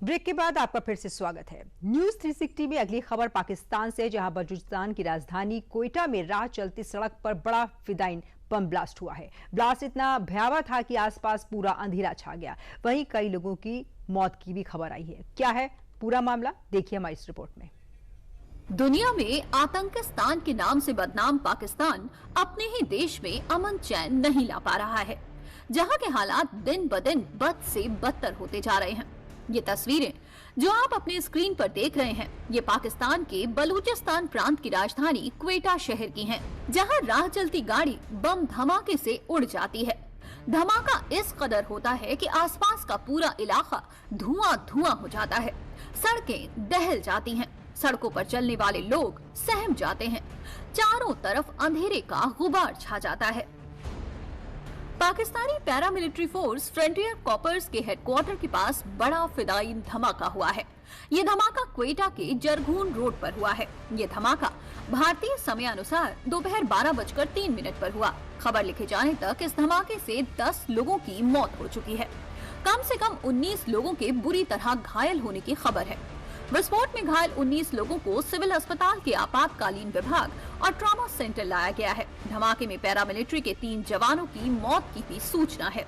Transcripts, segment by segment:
Break के बाद आपका फिर से स्वागत है। न्यूज 360 में अगली खबर पाकिस्तान से, जहां बलूचिस्तान की राजधानी क्वेटा में राह चलती सड़क पर बड़ा फिदाइन बम ब्लास्ट हुआ है। ब्लास्ट इतना भयावह था कि आसपास पूरा अंधेरा छा गया। वहीं कई लोगों की मौत की भी खबर आई है। क्या है पूरा मामला, देखिए हमारी इस रिपोर्ट में। दुनिया में आतंकिस्तान के नाम से बदनाम पाकिस्तान अपने ही देश में अमन चैन नहीं ला पा रहा है, जहां के हालात दिन ब दिन बद से बदतर होते जा रहे हैं। ये तस्वीरें जो आप अपने स्क्रीन पर देख रहे हैं, ये पाकिस्तान के बलूचिस्तान प्रांत की राजधानी क्वेटा शहर की हैं, जहां राह चलती गाड़ी बम धमाके से उड़ जाती है। धमाका इस कदर होता है कि आसपास का पूरा इलाका धुआं धुआं हो जाता है। सड़कें दहल जाती हैं, सड़कों पर चलने वाले लोग सहम जाते हैं। चारों तरफ अंधेरे का गुबार छा जाता है। Pakistani paramilitary force frontier corps के हेडक्वार्टर के पास बड़ा फिदाइन धमाका हुआ है। ये धमाका क्वेटा के जरगून रोड पर हुआ है। ये धमाका भारतीय समय अनुसार दोपहर 12:03 पर हुआ। खबर लिखे जाने तक इस धमाके से 10 लोगों की मौत हो चुकी है। कम से कम 19 लोगों के बुरी तरह घायल होने की खबर है। विस्फोट में घायल 19 लोगों को सिविल अस्पताल के आपातकालीन विभाग और ट्रॉमा सेंटर लाया गया है। धमाके में पैरामिलिट्री के 3 जवानों की मौत की भी सूचना है।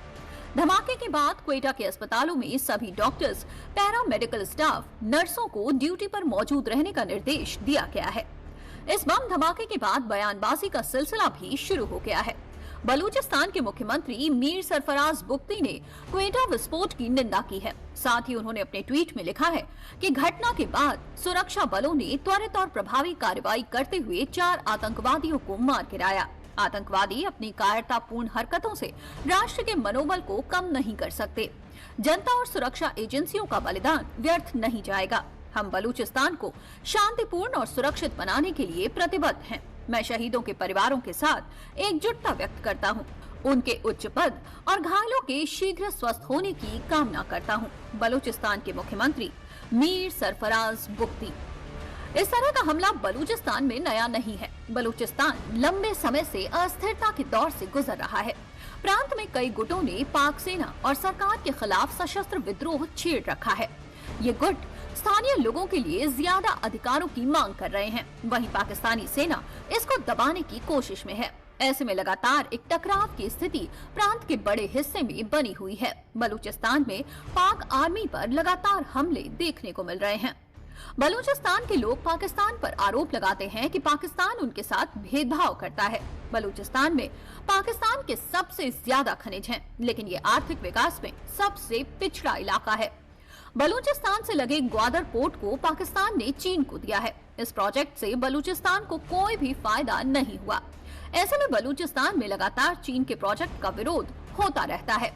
धमाके के बाद क्वेटा के अस्पतालों में सभी डॉक्टर्स, पैरामेडिकल स्टाफ, नर्सों को ड्यूटी पर मौजूद रहने का निर्देश दिया गया है। इस बम धमाके के बाद बयानबाजी का सिलसिला भी शुरू हो गया है। बलूचिस्तान के मुख्यमंत्री मीर सरफराज बुख्ती ने क्वेटा विस्फोट की निंदा की है। साथ ही उन्होंने अपने ट्वीट में लिखा है कि घटना के बाद सुरक्षा बलों ने त्वरित और प्रभावी कार्रवाई करते हुए 4 आतंकवादियों को मार गिराया। आतंकवादी अपनी कायरतापूर्ण हरकतों से राष्ट्र के मनोबल को कम नहीं कर सकते। जनता और सुरक्षा एजेंसियों का बलिदान व्यर्थ नहीं जाएगा। हम बलूचिस्तान को शांतिपूर्ण और सुरक्षित बनाने के लिए प्रतिबद्ध हैं। मैं शहीदों के परिवारों के साथ एकजुटता व्यक्त करता हूं। उनके उच्च पद और घायलों के शीघ्र स्वस्थ होने की कामना करता हूं। बलूचिस्तान के मुख्यमंत्री मीर सरफराज बुख्ती। इस तरह का हमला बलूचिस्तान में नया नहीं है। बलूचिस्तान लंबे समय से अस्थिरता के दौर से गुजर रहा है। प्रांत में कई गुटों ने पाक सेना और सरकार के खिलाफ सशस्त्र विद्रोह छेड़ रखा है। ये गुट स्थानीय लोगों के लिए ज्यादा अधिकारों की मांग कर रहे हैं। वहीं पाकिस्तानी सेना इसको दबाने की कोशिश में है। ऐसे में लगातार एक टकराव की स्थिति प्रांत के बड़े हिस्से में बनी हुई है। बलूचिस्तान में पाक आर्मी पर लगातार हमले देखने को मिल रहे हैं। बलूचिस्तान के लोग पाकिस्तान पर आरोप लगाते हैं कि पाकिस्तान उनके साथ भेदभाव करता है। बलूचिस्तान में पाकिस्तान के सबसे ज्यादा खनिज हैं, लेकिन ये आर्थिक विकास में सबसे पिछड़ा इलाका है। बलूचिस्तान से लगे ग्वादर पोर्ट को पाकिस्तान ने चीन को दिया है। इस प्रोजेक्ट से बलूचिस्तान को कोई भी फायदा नहीं हुआ। ऐसे में बलूचिस्तान में लगातार चीन के प्रोजेक्ट का विरोध होता रहता है।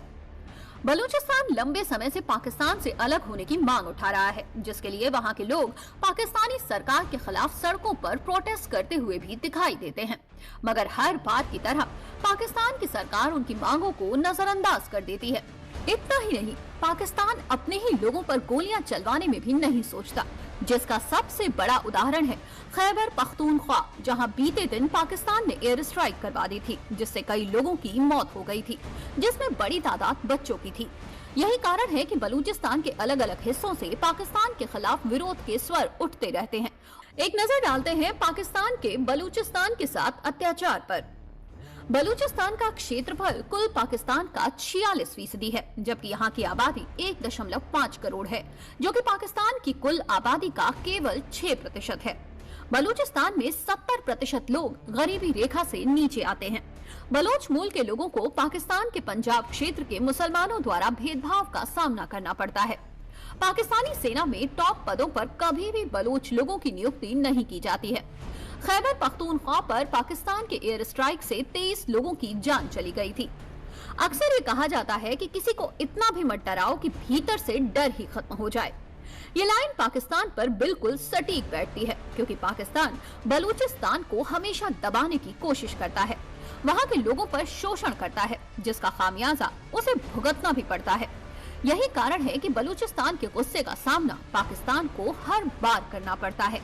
बलूचिस्तान लंबे समय से पाकिस्तान से अलग होने की मांग उठा रहा है, जिसके लिए वहां के लोग पाकिस्तानी सरकार के खिलाफ सड़कों पर प्रोटेस्ट करते हुए भी दिखाई देते हैं। मगर हर बार की तरह पाकिस्तान की सरकार उनकी मांगों को नजरअंदाज कर देती है। इतना ही नहीं, पाकिस्तान अपने ही लोगों पर गोलियां चलवाने में भी नहीं सोचता, जिसका सबसे बड़ा उदाहरण है खैबर पख्तूनख्वा, जहां बीते दिन पाकिस्तान ने एयर स्ट्राइक करवा दी थी, जिससे कई लोगों की मौत हो गई थी, जिसमें बड़ी तादाद बच्चों की थी। यही कारण है कि बलूचिस्तान के अलग अलग हिस्सों से पाकिस्तान के खिलाफ विरोध के स्वर उठते रहते हैं। एक नजर डालते हैं पाकिस्तान के बलूचिस्तान के साथ अत्याचार पर। बलूचिस्तान का क्षेत्रफल कुल पाकिस्तान का 46% है, जबकि यहाँ की आबादी 1.5 करोड़ है, जो कि पाकिस्तान की कुल आबादी का केवल 6% है। बलूचिस्तान में 70% लोग गरीबी रेखा से नीचे आते हैं। बलोच मूल के लोगों को पाकिस्तान के पंजाब क्षेत्र के मुसलमानों द्वारा भेदभाव का सामना करना पड़ता है। पाकिस्तानी सेना में टॉप पदों पर कभी भी बलोच लोगों की नियुक्ति नहीं की जाती है। खैबर पख्तूनख्वा पर पाकिस्तान के एयर स्ट्राइक से 23 लोगों की जान चली गई थी। अक्सर ये कहा जाता है कि किसी को इतना भी मत डराओ कि भीतर से डर ही खत्म हो जाए। ये लाइन पाकिस्तान पर बिल्कुल सटीक बैठती है, क्योंकि पाकिस्तान बलूचिस्तान को हमेशा दबाने की कोशिश करता है, वहाँ के लोगों पर शोषण करता है, जिसका खामियाजा उसे भुगतना भी पड़ता है। यही कारण है कि बलूचिस्तान के गुस्से का सामना पाकिस्तान को हर बार करना पड़ता है।